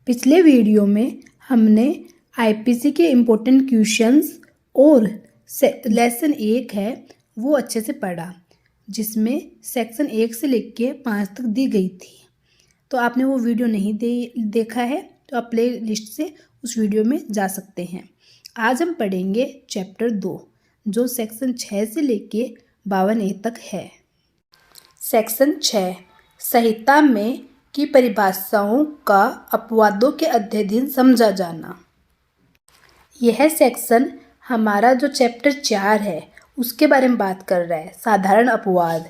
पिछले वीडियो में हमने आईपीसी के इम्पोर्टेंट क्वेश्चंस और लेसन 1 है वो अच्छे से पढ़ा, जिसमें सेक्शन 1 से लेके 5 तक दी गई थी। तो आपने वो वीडियो नहीं देखा है तो आप प्ले लिस्ट से उस वीडियो में जा सकते हैं। आज हम पढ़ेंगे चैप्टर 2 जो सेक्शन 6 से लेके 52A तक है। सेक्शन 6 संहिता में की परिभाषाओं का अपवादों के अध्ययन समझा जाना। यह सेक्शन हमारा जो चैप्टर 4 है उसके बारे में बात कर रहा है। साधारण अपवाद।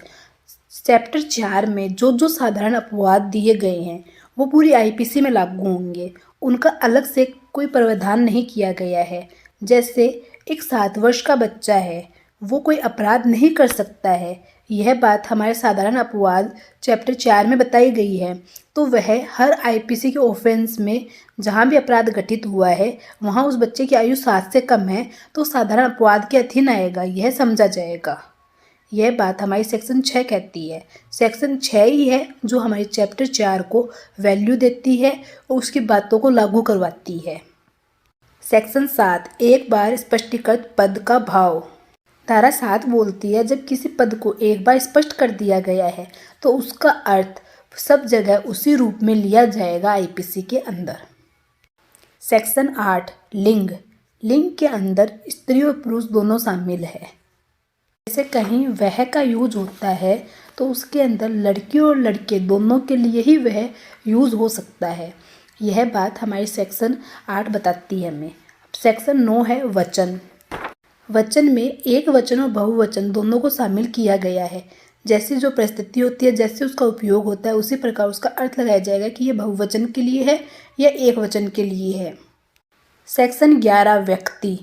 चैप्टर 4 में जो साधारण अपवाद दिए गए हैं वो पूरी आईपीसी में लागू होंगे, उनका अलग से कोई प्रावधान नहीं किया गया है। जैसे एक 7 वर्ष का बच्चा है वो कोई अपराध नहीं कर सकता है, यह बात हमारे साधारण अपवाद चैप्टर 4 में बताई गई है। तो वह हर आईपीसी के ऑफेंस में जहाँ भी अपराध घटित हुआ है वहाँ उस बच्चे की आयु 7 से कम है तो साधारण अपवाद के अधीन आएगा, यह समझा जाएगा। यह बात हमारी सेक्शन 6 कहती है। सेक्शन 6 ही है जो हमारे चैप्टर 4 को वैल्यू देती है और उसकी बातों को लागू करवाती है। सेक्शन 7 एक बार स्पष्टीकृत पद का भाव। धारा 7 बोलती है जब किसी पद को एक बार स्पष्ट कर दिया गया है तो उसका अर्थ सब जगह उसी रूप में लिया जाएगा आईपीसी के अंदर। सेक्शन 8 लिंग। लिंग के अंदर स्त्री और पुरुष दोनों शामिल है। जैसे कहीं वह का यूज होता है तो उसके अंदर लड़की और लड़के दोनों के लिए ही वह यूज हो सकता है। यह बात हमारी सेक्शन 8 बताती है हमें। सेक्शन 9 है वचन। वचन में एक वचन और बहुवचन दोनों को शामिल किया गया है। जैसी जो परिस्थिति होती है, जैसे उसका उपयोग होता है, उसी प्रकार उसका अर्थ लगाया जाएगा कि यह बहुवचन के लिए है या एक वचन के लिए है। सेक्शन 11 व्यक्ति।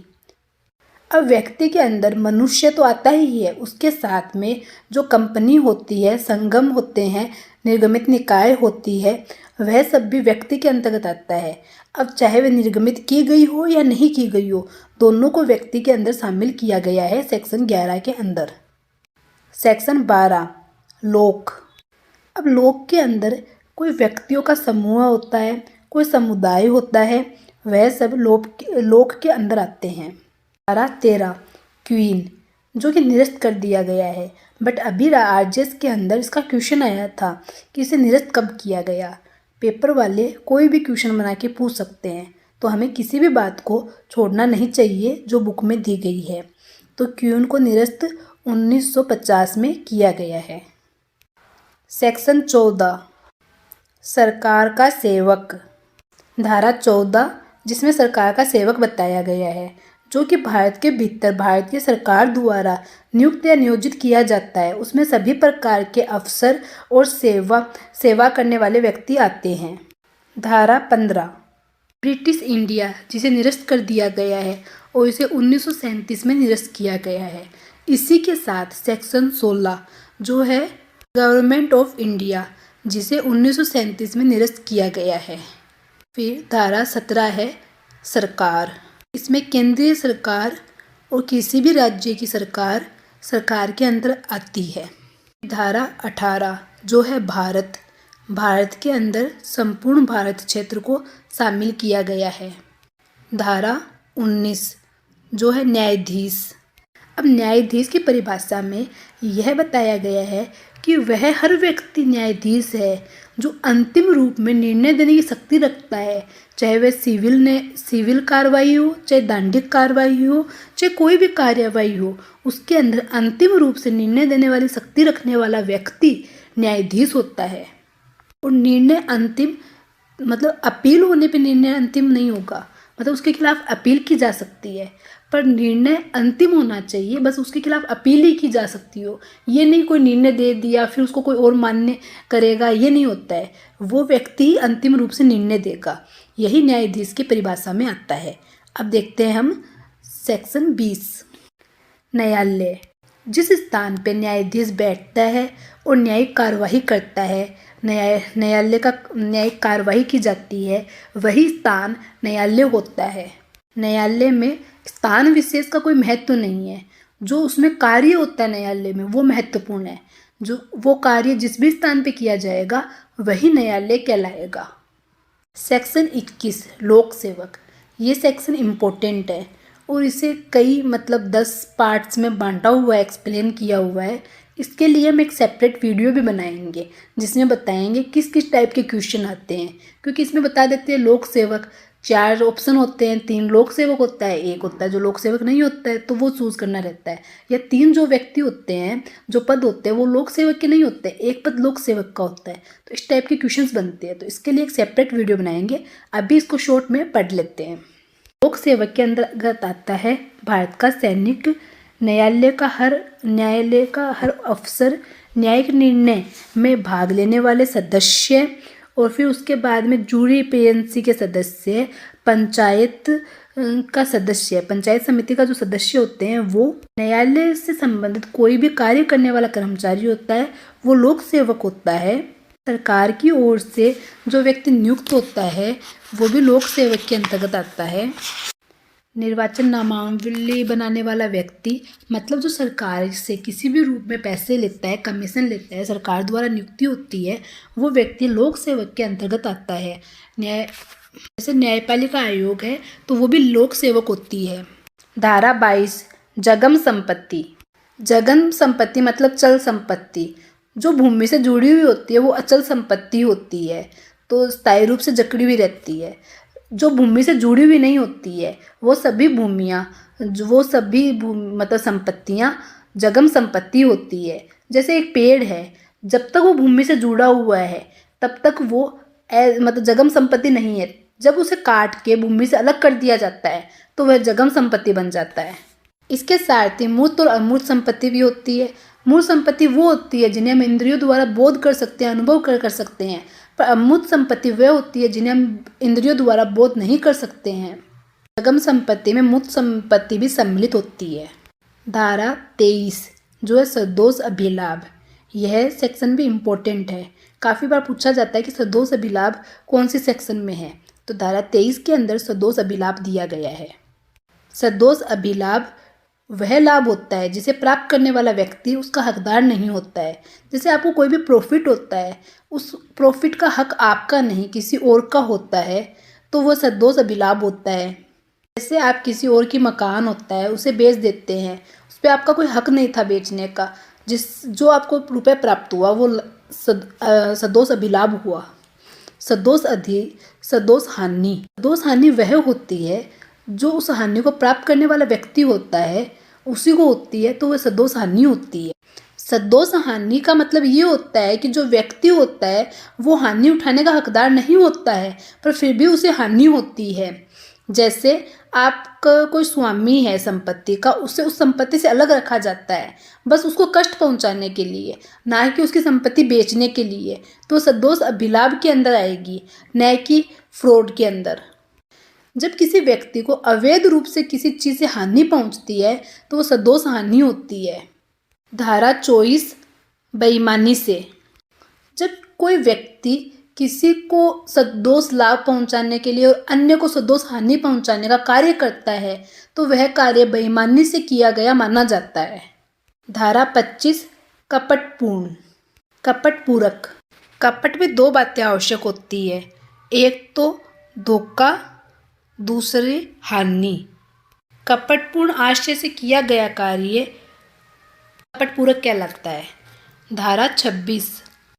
अब व्यक्ति के अंदर मनुष्य तो आता ही है, उसके साथ में जो कंपनी होती है, संगम होते हैं, निर्गमित निकाय होती है, वह सब भी व्यक्ति के अंतर्गत आता है। अब चाहे वह निर्गमित की गई हो या नहीं की गई हो, दोनों को व्यक्ति के अंदर शामिल किया गया है सेक्शन 11 के अंदर। सेक्शन 12 लोक। अब लोक के अंदर कोई व्यक्तियों का समूह होता है, कोई समुदाय होता है, वह सब लोक के अंदर आते हैं। धारा 13 क्वीन जो कि निरस्त कर दिया गया है, बट अभी आरजेएस के अंदर इसका क्वेश्चन आया था कि इसे निरस्त कब किया गया। पेपर वाले कोई भी क्वेश्चन बना के पूछ सकते हैं, तो हमें किसी भी बात को छोड़ना नहीं चाहिए जो बुक में दी गई है। तो क्वीन को निरस्त 1950 में किया गया है। सेक्शन 14 सरकार का सेवक। धारा 14 जिसमें सरकार का सेवक बताया गया है, जो कि भारत के भीतर भारतीय सरकार द्वारा नियुक्त या नियोजित किया जाता है। उसमें सभी प्रकार के अफसर और सेवा करने वाले व्यक्ति आते हैं। धारा 15 ब्रिटिश इंडिया जिसे निरस्त कर दिया गया है और इसे 1937 में निरस्त किया गया है। इसी के साथ सेक्शन 16 जो है गवर्नमेंट ऑफ इंडिया जिसे 1937 में निरस्त किया गया है। फिर धारा 17 है सरकार। इसमें केंद्रीय सरकार और किसी भी राज्य की सरकार के अंदर आती है। धारा 18 जो है भारत के अंदर संपूर्ण भारत क्षेत्र को शामिल किया गया है। धारा 19 जो है न्यायाधीश। अब न्यायाधीश की परिभाषा में यह बताया गया है कि वह हर व्यक्ति न्यायाधीश है जो अंतिम रूप में निर्णय देने की शक्ति रखता है, चाहे वह सिविल कार्रवाई हो, चाहे दंडिक कार्रवाई हो, चाहे कोई भी कार्यवाही हो, उसके अंदर अंतिम रूप से निर्णय देने वाली शक्ति रखने वाला व्यक्ति न्यायाधीश होता है। और निर्णय अंतिम मतलब अपील होने पे निर्णय अंतिम नहीं होगा, मतलब उसके खिलाफ अपील की जा सकती है, पर निर्णय अंतिम होना चाहिए, बस उसके खिलाफ अपील ही की जा सकती हो। ये नहीं कोई निर्णय दे दिया फिर उसको कोई और मान्य करेगा, ये नहीं होता है। वो व्यक्ति ही अंतिम रूप से निर्णय देगा, यही न्यायाधीश की परिभाषा में आता है। अब देखते हैं हम सेक्शन 20 न्यायालय। जिस स्थान पे न्यायाधीश बैठता है और न्यायिक कार्यवाही करता है, न्यायालय का न्यायिक कार्यवाही की जाती है, वही स्थान न्यायालय होता है। न्यायालय में स्थान विशेष का कोई महत्व नहीं है, जो उसमें कार्य होता है न्यायालय में वो महत्वपूर्ण है। जो वो कार्य जिस भी स्थान पे किया जाएगा वही न्यायालय कहलाएगा। सेक्शन 21 लोक सेवक, ये सेक्शन इम्पोर्टेंट है और इसे कई 10 पार्ट्स में बांटा हुआ है, एक्सप्लेन किया हुआ है। इसके लिए हम एक सेपरेट वीडियो भी बनाएंगे जिसमें बताएंगे किस किस टाइप के क्वेश्चन आते हैं, क्योंकि इसमें बता देते हैं लोक सेवक 4 ऑप्शन होते हैं, 3 लोक सेवक होता है, एक होता है जो लोक सेवक नहीं होता है तो वो चूज़ करना रहता है, या 3 जो व्यक्ति होते हैं जो पद होते हैं वो लोक सेवक के नहीं होते, एक पद लोक सेवक का होता है। तो इस टाइप के क्वेश्चंस बनते हैं, तो इसके लिए एक सेपरेट वीडियो बनाएंगे। अभी इसको शॉर्ट में पढ़ लेते हैं। लोक सेवक के अंतर्गत आता है भारत का सैनिक, न्यायालय का हर अफसर, न्यायिक निर्णय में भाग लेने वाले सदस्य, और फिर उसके बाद में जूरी पीएनसी के सदस्य, पंचायत का सदस्य, पंचायत समिति का जो सदस्य होते हैं वो, न्यायालय से संबंधित कोई भी कार्य करने वाला कर्मचारी होता है वो लोक सेवक होता है। सरकार की ओर से जो व्यक्ति नियुक्त होता है वो भी लोक सेवक के अंतर्गत आता है। निर्वाचन नामावली बनाने वाला व्यक्ति, मतलब जो सरकार से किसी भी रूप में पैसे लेता है, कमीशन लेता है, सरकार द्वारा नियुक्ति होती है, वो व्यक्ति लोक सेवक के अंतर्गत आता है। जैसे न्यायपालिका आयोग है तो वो भी लोक सेवक होती है। धारा 22 जंगम संपत्ति, जंगम संपत्ति मतलब चल संपत्ति, जो भूमि से जुड़ी हुई होती है वो अचल संपत्ति होती है, तो स्थायी रूप से जकड़ी हुई रहती है। जो भूमि से जुड़ी हुई नहीं होती है वो सभी भूमियाँ, संपत्तियाँ जंगम संपत्ति होती है। जैसे एक पेड़ है, जब तक वो भूमि से जुड़ा हुआ है तब तक वो जंगम संपत्ति नहीं है। जब उसे काट के भूमि से अलग कर दिया जाता है तो वह जंगम संपत्ति बन जाता है। इसके साथ ही मूर्त और अमूर्त संपत्ति भी होती है। मूर्त संपत्ति वो होती है जिन्हें हम इंद्रियों द्वारा बोध कर सकते हैं, अनुभव कर सकते हैं, पर अमूर्त संपत्ति वह होती है जिन्हें हम इंद्रियों द्वारा बोध नहीं कर सकते हैं। जंगम संपत्ति में मूर्त संपत्ति भी सम्मिलित होती है। धारा 23 जो है सदोष अभिलाभ, यह सेक्शन भी इम्पोर्टेंट है, काफ़ी बार पूछा जाता है कि सदोष अभिलाभ कौन सी सेक्शन में है, तो धारा 23 के अंदर सदोष अभिलाभ दिया गया है। सदोष अभिलाभ वह लाभ होता है जिसे प्राप्त करने वाला व्यक्ति उसका हकदार नहीं होता है। जैसे आपको कोई भी प्रॉफिट होता है, उस प्रॉफिट का हक आपका नहीं किसी और का होता है, तो वह सदोष अभिलाभ होता है। जैसे आप किसी और की मकान होता है उसे बेच देते हैं, उस पर आपका कोई हक नहीं था बेचने का, जो आपको रुपये प्राप्त हुआ वो सदोष अभिलाभ हुआ। सदोष हानि वह होती है जो उस हानि को प्राप्त करने वाला व्यक्ति होता है उसी को होती है, तो वह सदोष हानि होती है। सदोष हानि का मतलब ये होता है कि जो व्यक्ति होता है वो हानि उठाने का हकदार नहीं होता है पर फिर भी उसे हानि होती है। जैसे आपका कोई स्वामी है संपत्ति का, उसे उस संपत्ति से अलग रखा जाता है बस उसको कष्ट पहुंचाने के लिए, ना कि उसकी संपत्ति बेचने के लिए, तो सदोष अभिलाभ के अंदर आएगी, न कि फ्रॉड के अंदर। जब किसी व्यक्ति को अवैध रूप से किसी चीज़ से हानि पहुंचती है तो वो सदोष हानि होती है। धारा 24 बेईमानी से, जब कोई व्यक्ति किसी को सदोष लाभ पहुंचाने के लिए और अन्य को सदोष हानि पहुंचाने का कार्य करता है तो वह कार्य बेईमानी से किया गया माना जाता है। धारा 25 कपटपूर्ण, कपटपूरक, कपट में 2 बातें आवश्यक होती है, एक तो धोखा, दूसरी हानि। कपटपूर्ण आशय से किया गया कार्य कपटपूरक कहलाता है। धारा 26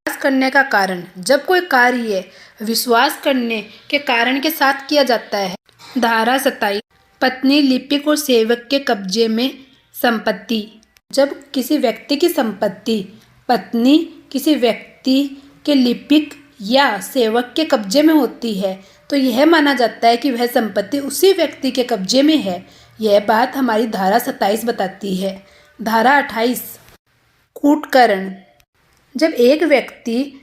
विश्वास करने का कारण, जब कोई कार्य विश्वास करने के कारण के साथ किया जाता है। धारा 27 पत्नी, लिपिक और सेवक के कब्जे में संपत्ति, जब किसी व्यक्ति की संपत्ति पत्नी किसी व्यक्ति के लिपिक या सेवक के कब्जे में होती है तो यह माना जाता है कि वह संपत्ति उसी व्यक्ति के कब्जे में है। यह बात हमारी धारा 27 बताती है। धारा 28 कूटकरण, जब एक व्यक्ति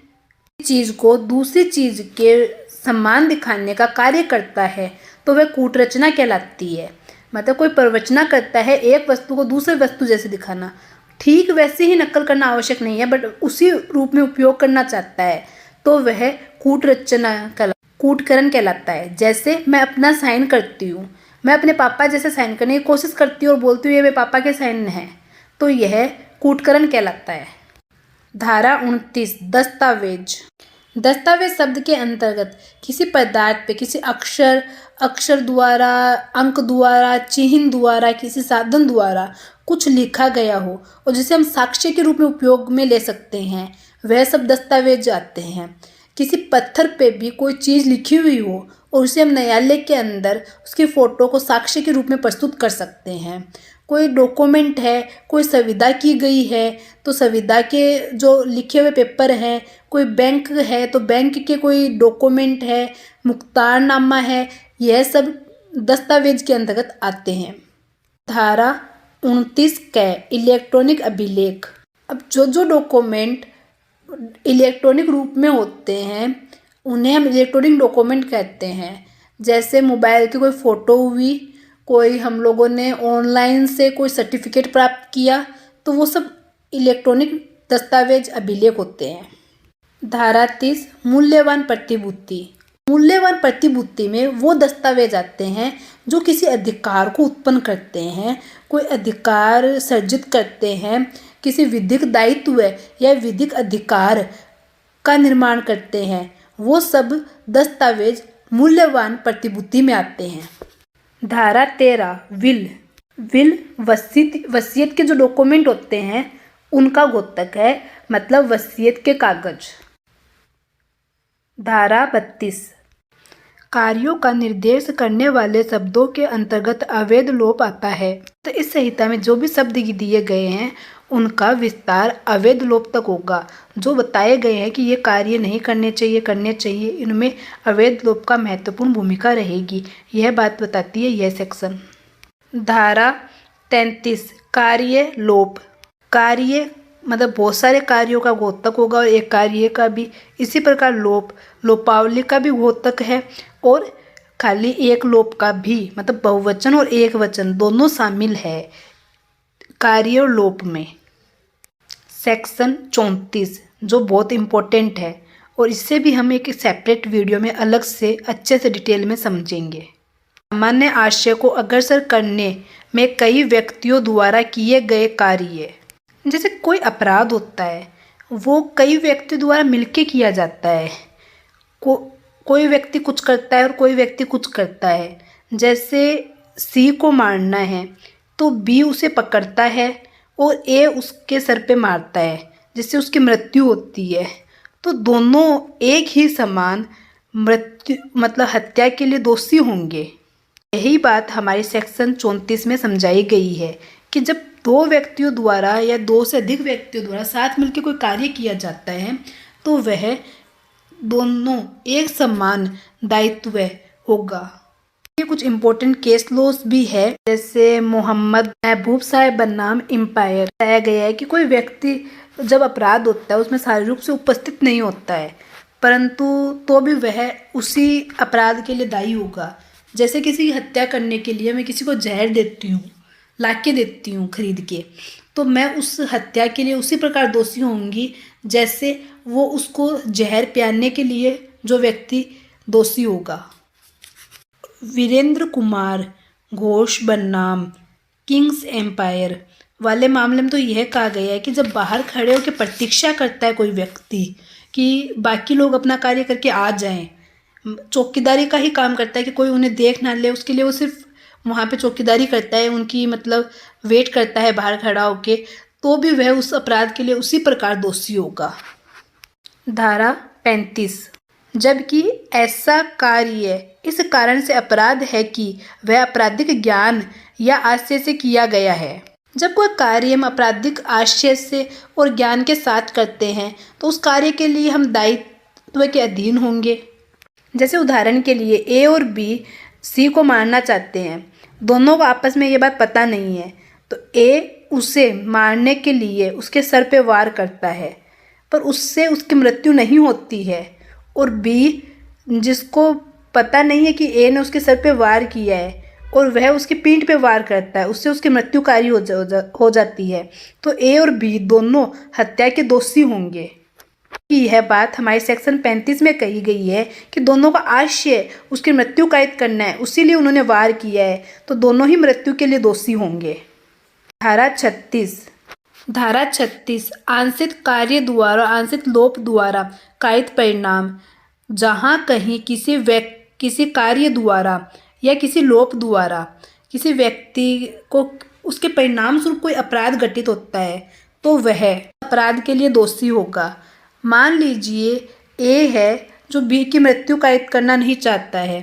चीज़ को दूसरी चीज़ के सम्मान दिखाने का कार्य करता है तो वह कूटरचना कहलाती है। मतलब कोई प्रवचना करता है एक वस्तु को दूसरे वस्तु जैसे दिखाना, ठीक वैसे ही नकल करना आवश्यक नहीं है बट उसी रूप में उपयोग करना चाहता है तो वह कूटकरण कहलाता है। जैसे मैं अपना साइन करती हूँ, मैं अपने पापा जैसे साइन करने की कोशिश करती हूँ और बोलती हूँ ये मेरे पापा के साइन हैं, तो यह कूटकरण कहलाता है। धारा 29 दस्तावेज, दस्तावेज शब्द के अंतर्गत किसी पदार्थ पे किसी अक्षर द्वारा, अंक द्वारा, चिन्ह द्वारा, किसी साधन द्वारा कुछ लिखा गया हो और जिसे हम साक्ष्य के रूप में उपयोग में ले सकते हैं, वह सब दस्तावेज आते हैं। किसी पत्थर पे भी कोई चीज़ लिखी हुई हो और उसे हम न्यायालय के अंदर उसकी फ़ोटो को साक्ष्य के रूप में प्रस्तुत कर सकते हैं। कोई डॉक्यूमेंट है, कोई संविदा की गई है तो संविदा के जो लिखे हुए पेपर हैं, कोई बैंक है तो बैंक के कोई डॉक्यूमेंट है, मुख्तारनामा है, यह सब दस्तावेज के अंतर्गत आते हैं। धारा 29 क इलेक्ट्रॉनिक अभिलेख। अब जो डॉक्यूमेंट इलेक्ट्रॉनिक रूप में होते हैं उन्हें हम इलेक्ट्रॉनिक डॉक्यूमेंट कहते हैं। जैसे मोबाइल की कोई फ़ोटो हुई, कोई हम लोगों ने ऑनलाइन से कोई सर्टिफिकेट प्राप्त किया, तो वो सब इलेक्ट्रॉनिक दस्तावेज अभिलेख होते हैं। धारा 30 मूल्यवान प्रतिभूति। मूल्यवान प्रतिभूति में वो दस्तावेज आते हैं जो किसी अधिकार को उत्पन्न करते हैं, कोई अधिकार सर्जित करते हैं, किसी विधिक दायित्व या विधिक अधिकार का निर्माण करते हैं, वो सब दस्तावेज मूल्यवान प्रतिभूति में आते हैं। धारा 13 विल वसीयत के जो डॉक्यूमेंट होते हैं उनका द्योतक है, मतलब वसीयत के कागज। धारा 32 कार्यों का निर्देश करने वाले शब्दों के अंतर्गत अवैध लोप आता है। तो इस संहिता में जो भी शब्द दिए गए हैं उनका विस्तार अवैध लोप तक होगा। जो बताए गए हैं कि ये कार्य नहीं करने चाहिए, इनमें अवैध लोप का महत्वपूर्ण भूमिका रहेगी, यह बात बताती है यह सेक्शन। धारा 33 कार्य लोप। कार्य मतलब बहुत सारे कार्यों का द्योतक होगा और एक कार्य का भी। इसी प्रकार लोपावली का भी द्योतक है और खाली एक लोप का भी, मतलब बहुवचन और एक वचन दोनों शामिल है कार्य और लोप में। सेक्शन 34 जो बहुत इम्पोर्टेंट है और इससे भी हम एक सेपरेट वीडियो में अलग से अच्छे से डिटेल में समझेंगे। सामान्य आशय को अग्रसर करने में कई व्यक्तियों द्वारा किए गए कार्य। जैसे कोई अपराध होता है वो कई व्यक्तियों द्वारा मिलके किया जाता है। कोई व्यक्ति कुछ करता है और कोई व्यक्ति कुछ करता है। जैसे सी को मारना है तो बी उसे पकड़ता है और ए उसके सर पे मारता है, जिससे उसकी मृत्यु होती है। तो दोनों एक ही समान मृत्यु मतलब हत्या के लिए दोषी होंगे। यही बात हमारी सेक्शन 34 में समझाई गई है कि जब दो व्यक्तियों द्वारा या दो से अधिक व्यक्तियों द्वारा साथ मिलकर कोई कार्य किया जाता है तो वह दोनों एक समान दायित्व होगा। ये कुछ इम्पोर्टेंट केस लॉस भी है, जैसे मोहम्मद महबूब साहब बनाम एम्पायर बताया गया है कि कोई व्यक्ति जब अपराध होता है उसमें शारीरिक रूप से उपस्थित नहीं होता है, परंतु तो भी वह उसी अपराध के लिए दायी होगा। जैसे किसी की हत्या करने के लिए मैं किसी को जहर देती हूँ, लाके देती हूँ खरीद के, तो मैं उस हत्या के लिए उसी प्रकार दोषी होंगी जैसे वो उसको जहर पिलाने के लिए जो व्यक्ति दोषी होगा। वीरेंद्र कुमार घोष बनाम किंग्स एम्पायर वाले मामले में तो यह कहा गया है कि जब बाहर खड़े होकर प्रतीक्षा करता है कोई व्यक्ति कि बाकी लोग अपना कार्य करके आ जाएं, चौकीदारी का ही काम करता है कि कोई उन्हें देख ना ले, उसके लिए वो सिर्फ वहाँ पे चौकीदारी करता है, उनकी मतलब वेट करता है बाहर खड़ा होके, तो भी वह उस अपराध के लिए उसी प्रकार दोषी होगा। धारा 35 जबकि ऐसा कार्य इस कारण से अपराध है कि वह आपराधिक ज्ञान या आशय से किया गया है। जब कोई कार्य हम आपराधिक आशय से और ज्ञान के साथ करते हैं तो उस कार्य के लिए हम दायित्व के अधीन होंगे। जैसे उदाहरण के लिए ए और बी सी को मारना चाहते हैं, दोनों को आपस में ये बात पता नहीं है, तो ए उसे मारने के लिए उसके सर पे वार करता है पर उससे उसकी मृत्यु नहीं होती है, और बी जिसको पता नहीं है कि ए ने उसके सर पे वार किया है और वह उसकी पीठ पे वार करता है, उससे उसकी मृत्युकारी हो जाती है, तो ए और बी दोनों हत्या के दोषी होंगे। यह बात हमारे सेक्शन 35 में कही गई है कि दोनों का आशय उसकी मृत्यु कायित करना है, उसीलिए उन्होंने वार किया है, तो दोनों ही मृत्यु के लिए दोषी होंगे। धारा 36 धारा 36 आंशिक कार्य द्वारा आंशिक लोप द्वारा कायित परिणाम। जहाँ कहीं किसी कार्य द्वारा या किसी लोप द्वारा किसी व्यक्ति को उसके परिणाम स्वरूप कोई अपराध घटित होता है तो वह अपराध के लिए दोषी होगा। मान लीजिए ए है जो बी की मृत्यु कायित करना नहीं चाहता है,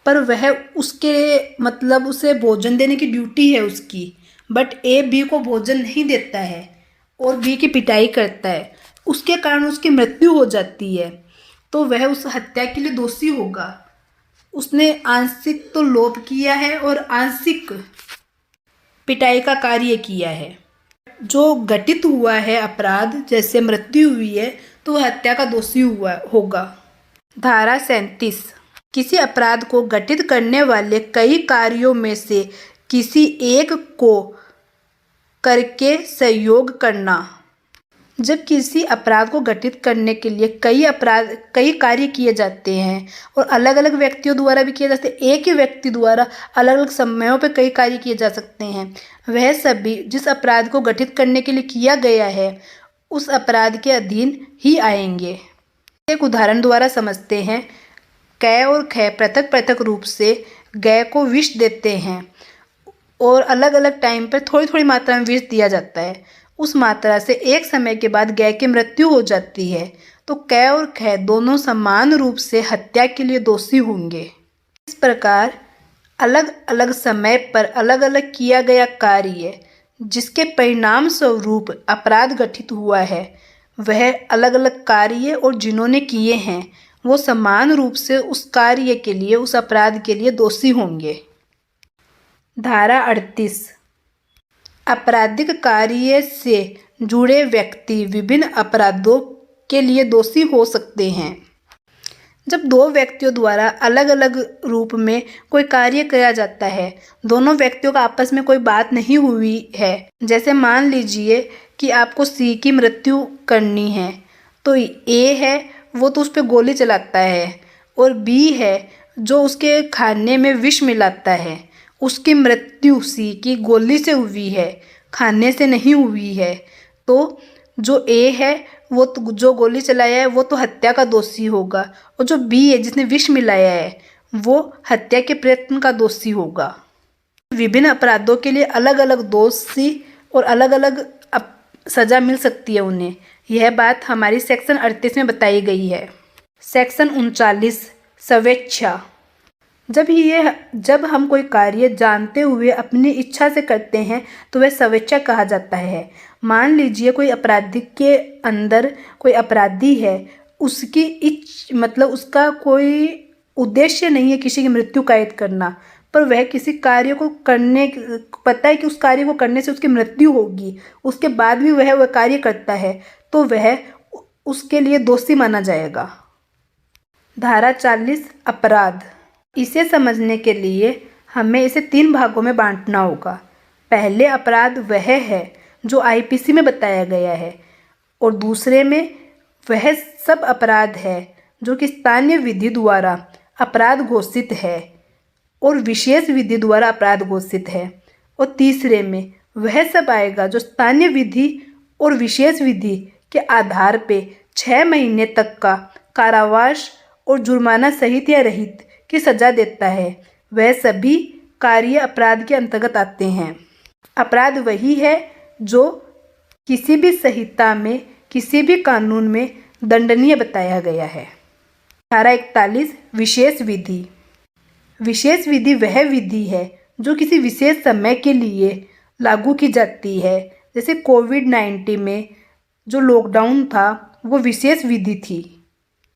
पर वह उसके मतलब उसे भोजन देने की ड्यूटी है उसकी, बट ए बी को भोजन नहीं देता है और बी की पिटाई करता है, उसके कारण उसकी मृत्यु हो जाती है, तो वह उस हत्या के लिए दोषी होगा। उसने आंशिक तो लोप किया है और आंशिक पिटाई का कार्य किया है। जो घटित हुआ है अपराध, जैसे मृत्यु हुई है, तो वह हत्या का दोषी हुआ होगा। धारा 37 किसी अपराध को घटित करने वाले कई कार्यों में से किसी एक को करके सहयोग करना। जब किसी अपराध को घटित करने के लिए कई कार्य किए जाते हैं और अलग अलग व्यक्तियों द्वारा भी किए जाते हैं, एक ही व्यक्ति द्वारा अलग अलग समयों पर कई कार्य किए जा सकते हैं, वह सभी जिस अपराध को घटित करने के लिए किया गया है उस अपराध के अधीन ही आएंगे। एक उदाहरण द्वारा समझते हैं। कै और ख पृथक पृथक रूप से गाय को विष देते हैं और अलग अलग टाइम पर थोड़ी थोड़ी मात्रा में विष दिया जाता है। उस मात्रा से एक समय के बाद गाय की मृत्यु हो जाती है, तो कै और ख दोनों समान रूप से हत्या के लिए दोषी होंगे। इस प्रकार अलग अलग समय पर अलग अलग किया गया कार्य जिसके परिणाम स्वरूप अपराध घटित हुआ है, वह अलग अलग कार्य और जिन्होंने किए हैं वो समान रूप से उस कार्य के लिए, उस अपराध के लिए दोषी होंगे। धारा 38 आपराधिक कार्य से जुड़े व्यक्ति विभिन्न अपराधों के लिए दोषी हो सकते हैं। जब दो व्यक्तियों द्वारा अलग अलग रूप में कोई कार्य किया जाता है, दोनों व्यक्तियों का आपस में कोई बात नहीं हुई है, जैसे मान लीजिए कि आपको सी की मृत्यु करनी है, तो ए है वो तो उस पर गोली चलाता है और बी है जो उसके खाने में विष मिलाता है। उसकी मृत्यु सी की गोली से हुई है, खाने से नहीं हुई है, तो जो ए है वो तो जो गोली चलाया है वो तो हत्या का दोषी होगा और जो बी है जिसने विष मिलाया है वो हत्या के प्रयत्न का दोषी होगा। विभिन्न अपराधों के लिए अलग अलग दोषी और अलग अलग सजा मिल सकती है उन्हें। यह बात हमारी सेक्शन 38 में बताई गई है। सेक्शन 39 स्वेच्छा। जब हम कोई कार्य जानते हुए अपनी इच्छा से करते हैं तो वह स्वेच्छा कहा जाता है। मान लीजिए कोई अपराधी के अंदर कोई अपराधी है, उसकी मतलब उसका कोई उद्देश्य नहीं है किसी की मृत्यु कायद करना, पर वह किसी कार्य को करने पता है कि उस कार्य को करने से उसकी मृत्यु होगी, उसके बाद भी वह कार्य करता है, तो वह उसके लिए दोषी माना जाएगा। धारा 40 अपराध। इसे समझने के लिए हमें इसे 3 भागों में बांटना होगा। पहले अपराध वह है जो आईपीसी में बताया गया है और दूसरे में वह सब अपराध है जो कि स्थानीय विधि द्वारा अपराध घोषित है और विशेष विधि द्वारा अपराध घोषित है, और तीसरे में वह सब आएगा जो स्थानीय विधि और विशेष विधि के आधार पे 6 महीने तक का कारावास और जुर्माना सहित या रहित की सजा देता है। वह सभी कार्य अपराध के अंतर्गत आते हैं। अपराध वही है जो किसी भी संहिता में, किसी भी कानून में दंडनीय बताया गया है। धारा 41 विशेष विधि। विशेष विधि वह विधि है जो किसी विशेष समय के लिए लागू की जाती है। जैसे कोविड-19 में जो लॉकडाउन था वो विशेष विधि थी।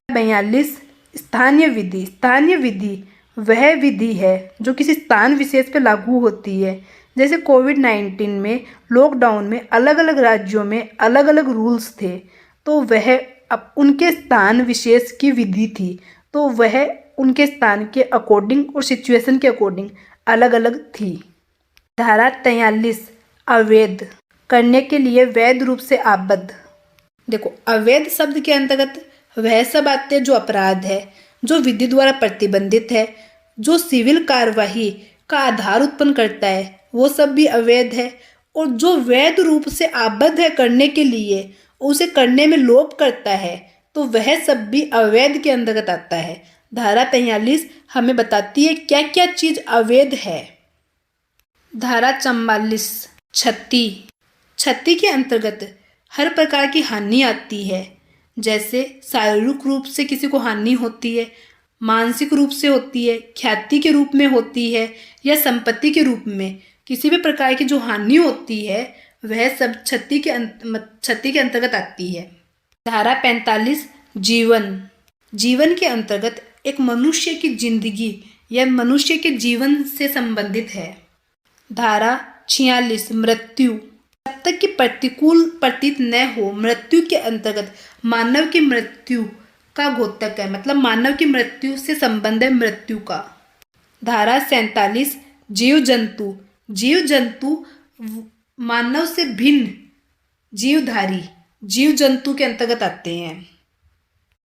42 स्थानीय विधि। स्थानीय विधि वह विधि है जो किसी स्थान विशेष पर लागू होती है। जैसे कोविड-19 में लॉकडाउन में अलग अलग राज्यों में अलग अलग रूल्स थे, तो वह अब उनके स्थान विशेष की विधि थी, तो वह उनके स्थान के अकॉर्डिंग और सिचुएशन के अकॉर्डिंग अलग अलग थी। धारा 43 अवैध। करने के लिए वैध रूप से आबद्ध। देखो, अवैध शब्द के अंतर्गत वह सब आते हैं जो अपराध है, जो विधि द्वारा प्रतिबंधित है, जो सिविल कार्यवाही का आधार उत्पन्न करता है, वो सब भी अवैध है। और जो वैध रूप से आबद्ध है करने के लिए, उसे करने में लोभ करता है, तो वह सब भी अवैध के अंतर्गत आता है। धारा 43 हमें बताती है क्या क्या चीज अवैध है। धारा 44 क्षति। क्षति के अंतर्गत हर प्रकार की हानि आती है, जैसे शारीरिक रूप से किसी को हानि होती है, मानसिक रूप से होती है, ख्याति के रूप में होती है, या संपत्ति के रूप में किसी भी प्रकार की जो हानि होती है वह सब क्षति के अंतर्गत आती है। धारा 45 जीवन। जीवन के अंतर्गत एक मनुष्य की जिंदगी या मनुष्य के जीवन से संबंधित है। धारा 46 मृत्यु। जब तक कि प्रतिकूल प्रतीत न हो, मृत्यु के अंतर्गत मानव की मृत्यु का घोतक है, मतलब मानव की मृत्यु से संबंध है मृत्यु का। धारा 47 जीव जंतु। जीव जंतु मानव से भिन्न जीवधारी जीव जंतु के अंतर्गत आते हैं।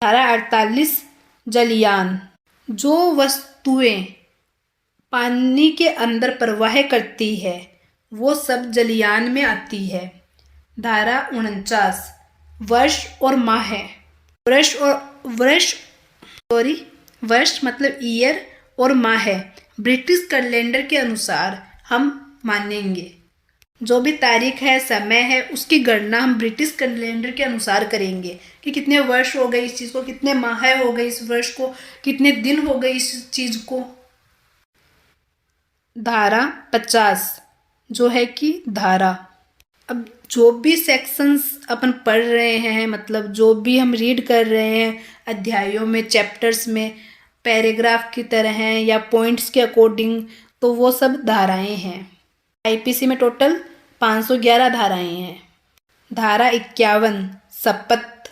धारा 48 जलयान। जो वस्तुएं पानी के अंदर प्रवाह करती है वो सब जलयान में आती है। धारा 49 वर्ष और माह। वर्ष मतलब ईयर और माह ब्रिटिश कैलेंडर के अनुसार हम मानेंगे। जो भी तारीख है, समय है, उसकी गणना हम ब्रिटिश कैलेंडर के अनुसार करेंगे कि कितने वर्ष हो गए इस चीज़ को, कितने माह हो गए इस वर्ष को, कितने दिन हो गए इस चीज़ को। धारा 50 जो है कि धारा। अब जो भी सेक्शंस अपन पढ़ रहे हैं, मतलब जो भी हम रीड कर रहे हैं अध्यायों में, चैप्टर्स में, पैराग्राफ की तरह हैं या पॉइंट्स के अकॉर्डिंग, तो वो सब धाराएं हैं। आईपीसी में टोटल 511 धाराएं हैं। धारा 51 शपथ।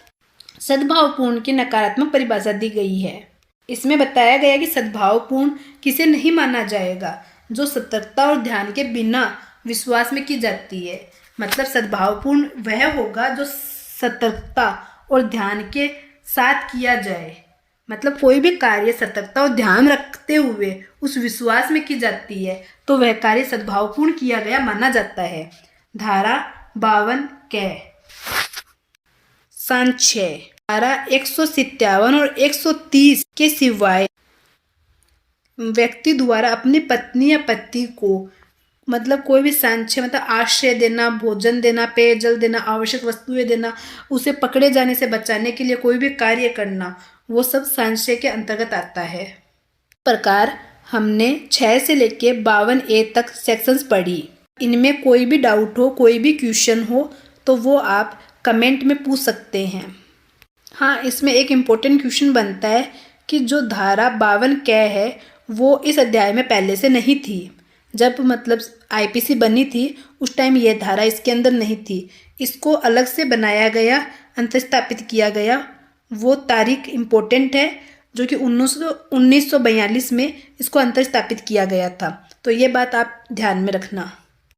सद्भावपूर्ण की नकारात्मक परिभाषा दी गई है। इसमें बताया गया कि सद्भावपूर्ण किसे नहीं माना जाएगा जो सतर्कता और ध्यान के बिना विश्वास में की जाती है। मतलब सद्भावपूर्ण वह होगा जो सतर्कता और ध्यान के साथ किया जाए, मतलब कोई भी कार्य सतर्कता और ध्यान रखते हुए उस विश्वास में की जाती है तो वह कार्य सद्भावपूर्ण किया गया माना जाता है। धारा 52 कै संचय। धारा 157 और 130 के सिवाय व्यक्ति द्वारा अपनी पत्नी या पति को मतलब कोई भी संचय मतलब आश्रय देना, भोजन देना, पेयजल देना, आवश्यक वस्तुएं देना, उसे पकड़े जाने से बचाने के लिए कोई भी कार्य करना, वो सब संचय के अंतर्गत आता है। इस प्रकार हमने 6 से लेके 52A तक सेक्शंस पढ़ी। इनमें कोई भी डाउट हो, कोई भी क्वेश्चन हो तो वो आप कमेंट में पूछ सकते हैं। हाँ, इसमें एक इम्पोर्टेंट क्वेश्चन बनता है कि जो धारा 52 कै है वो इस अध्याय में पहले से नहीं थी। जब मतलब आईपीसी बनी थी उस टाइम ये धारा इसके अंदर नहीं थी, इसको अलग से बनाया गया, अंतर्स्थापित किया गया। वो तारीख इम्पोर्टेंट है जो कि 1942 में इसको अंतर्स्थापित किया गया था, तो ये बात आप ध्यान में रखना।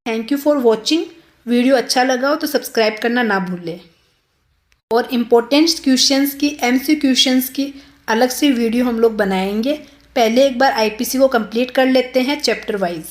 Thank you for watching. Video अच्छा लगा हो तो सब्सक्राइब करना ना भूलें। और इम्पोर्टेंट क्वेश्चंस की, एमसी क्वेश्चंस की अलग से वीडियो हम लोग बनाएंगे। पहले एक बार आईपीसी को कंप्लीट कर लेते हैं चैप्टर वाइज।